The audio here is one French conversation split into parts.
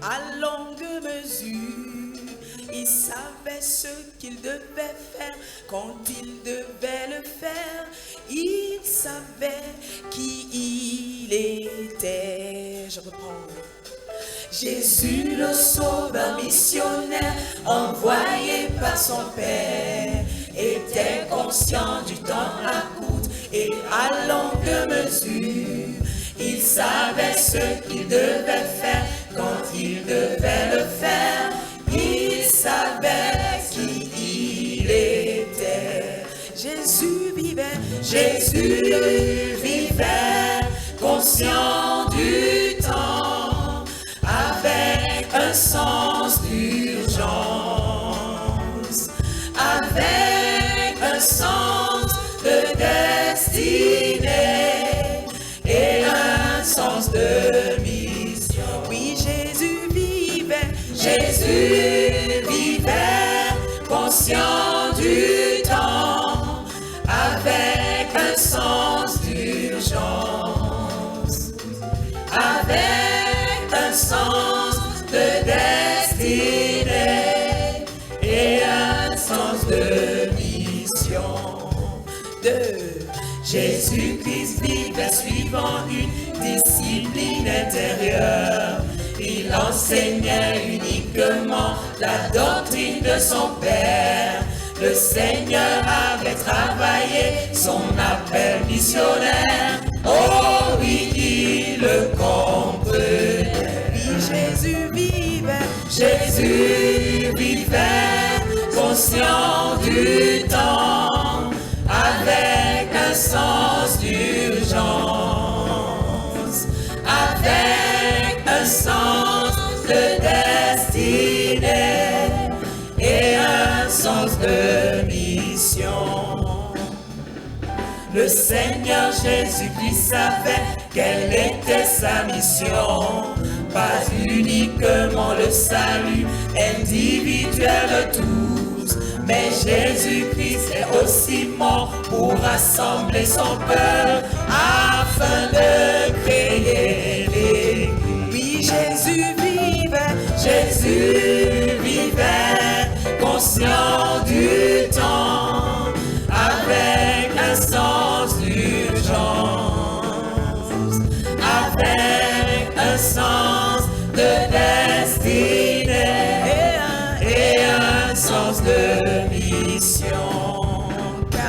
à longue mesure. Il savait ce qu'il devait faire quand il devait le faire. Il savait qui il était. Je reprends. Jésus, le sauveur missionnaire, envoyé par son Père, était conscient du temps à coûte et à longue mesure. Il savait ce qu'il devait faire quand il devait le faire. Il savait qui il était. Jésus vivait, conscient du temps, avec un sens d'urgence, avec un sens de destinée et un sens de mission. Oui, Jésus vivait, conscient du temps, avec un sens d'urgence, avec un sens de destinée et un sens de mission. Jésus-Christ vivait suivant une discipline intérieure. Il enseignait uniquement la doctrine de son Père. Le Seigneur avait travaillé son appel missionnaire. Oh oui, il le comprenait. Oui, Jésus vivait, conscient du temps, avec un sens d'urgence, avec un sens de destinée et un sens de mission. Le Seigneur Jésus-Christ savait quelle était sa mission, pas uniquement le salut individuel de tous, mais Jésus-Christ est aussi mort pour rassembler son peuple afin de créer l'Église. Oui, Jésus vivait, conscient du temps, avec un sens d'urgence, avec un sens de destinée et un sens de mission. 4.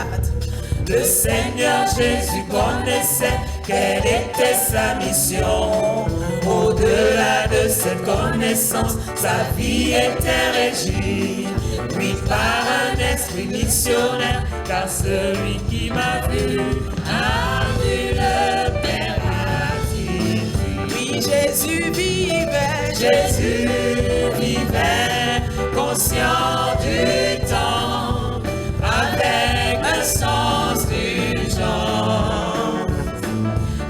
Le Seigneur Jésus connaissait quelle était sa mission. Au-delà de cette connaissance, sa vie était régie, oui, par un esprit missionnaire, car celui qui m'a vu a vu le Père a dit. Oui, Jésus vivait, conscient du temps, avec un sens d'urgence,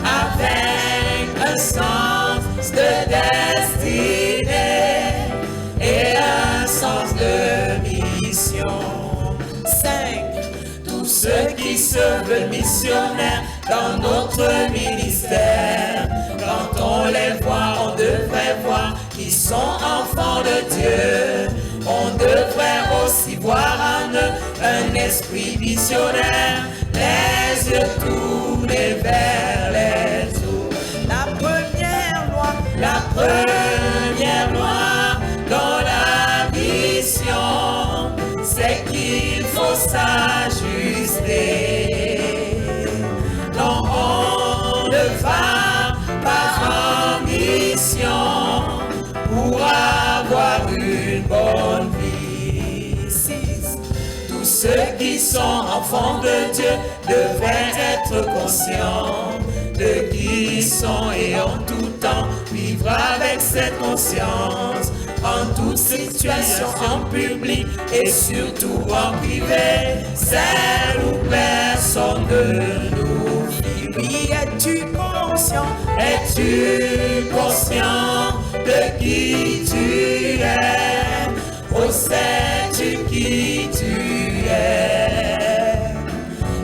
avec un sens de destinée et un sens de mission. 5. Tous ceux qui se veulent missionnaires dans notre ministère, quand on les voit, on devrait voir qu'ils sont enfants de Dieu. On devrait aussi voir en eux un esprit missionnaire, les yeux tournés vers les eaux. La première loi dans la mission, c'est qu'il faut s'ajuster. Non, on ne va pas en mission pour avoir une bonne vie. 6. Tous ceux qui sont enfants de Dieu devraient être conscients de qui ils sont et en tout temps vivre avec cette conscience, en toute situation, en public et surtout en privé, celle où personne ne nous vit. Oui, es-tu conscient de qui tu es? Oh, sais-tu qui tu es?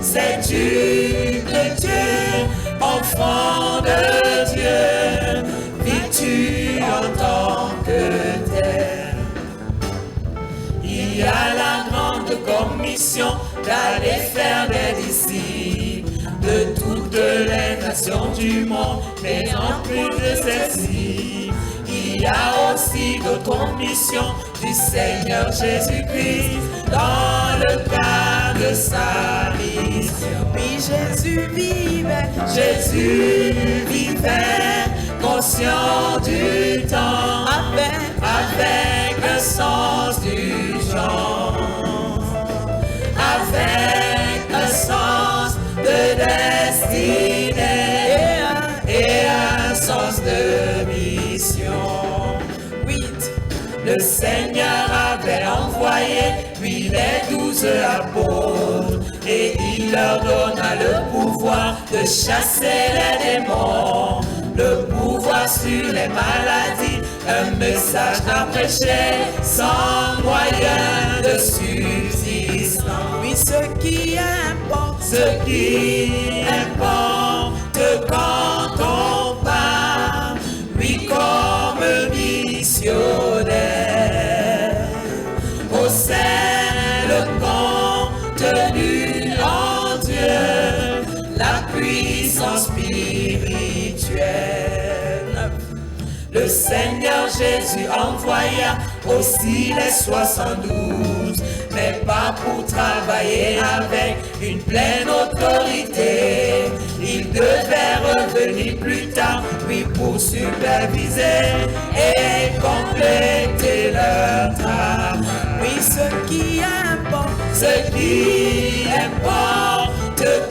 Sais-tu que Dieu, enfant de Dieu, vis-tu en tant que les nations du monde, mais en plus de celle-ci, il y a aussi d'autres missions du Seigneur Jésus-Christ dans le cadre de sa mission. Oui, Jésus vivait, conscient du temps, avec un sens du genre, avec un sens de destinée et un sens de mission. 8. Le Seigneur avait envoyé, lui, les 12 apôtres, et il leur donna le pouvoir de chasser les démons, le pouvoir sur les maladies, un message à prêcher sans moyen de subsistance. Oui, ce qui importe quand on part, oui, comme missionnaire, possède le contenu en Dieu, la puissance spirituelle. Le Seigneur Jésus envoya aussi les 72, mais pas pour travailler avec une pleine autorité. Il devait revenir plus tard, oui, pour superviser et compléter leur travail. Oui, ce qui importe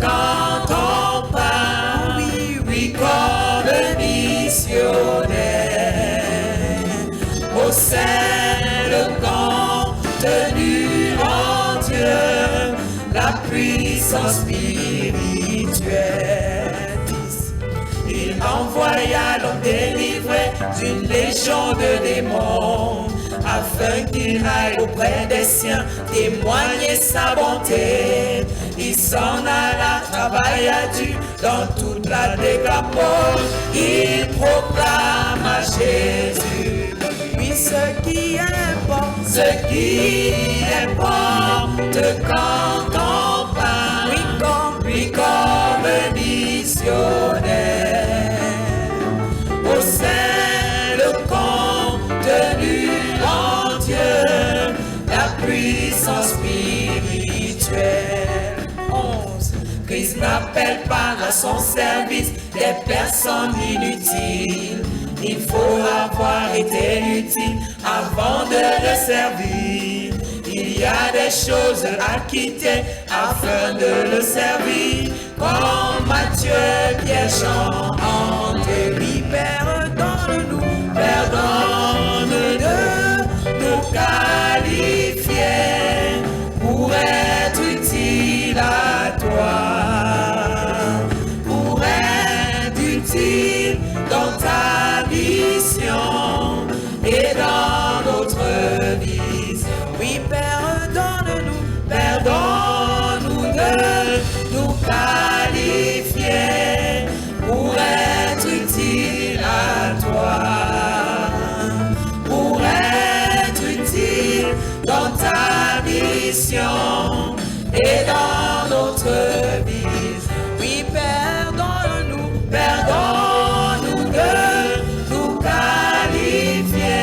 quand on part, oui, comme missionnaire, possède le contenu en Dieu, la puissance spirituelle. Il envoya l'homme délivré d'une légion de démons, afin qu'il aille auprès des siens témoigner sa bonté. Il s'en alla travailler Dieu dans toute la décapole. Il proclama Jésus. Oui, ce qui importe quand on part, oui, comme missionnaire, possède le contenu en Dieu, la puissance spirituelle. 11. Christ n'appelle pas à son service des personnes inutiles. Il faut avoir été utile avant de le servir. Il y a des choses à quitter afin de le servir. Comme Matthieu, Pierre, Jean, André, lui, pardonne-nous de nous qualifier pour être utile à toi, pour être utile dans ta mission et dans notre vision. Oui, pardonne-nous de nous qualifier pour être utile à toi, pour être utile dans ta mission et dans notre vision. Oui, pardonne-nous de nous qualifier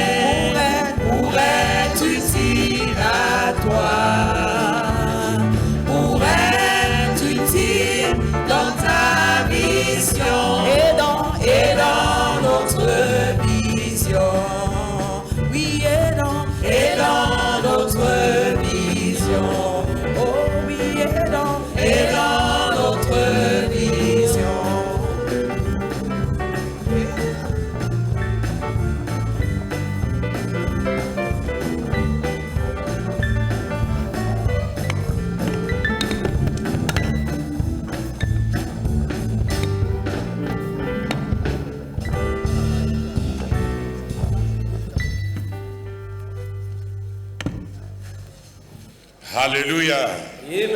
pour être utile à toi, pour être utile dans ta mission et dans notre vision. Oui, et dans notre vision. Oh oui, et dans notre vision. Hallelujah.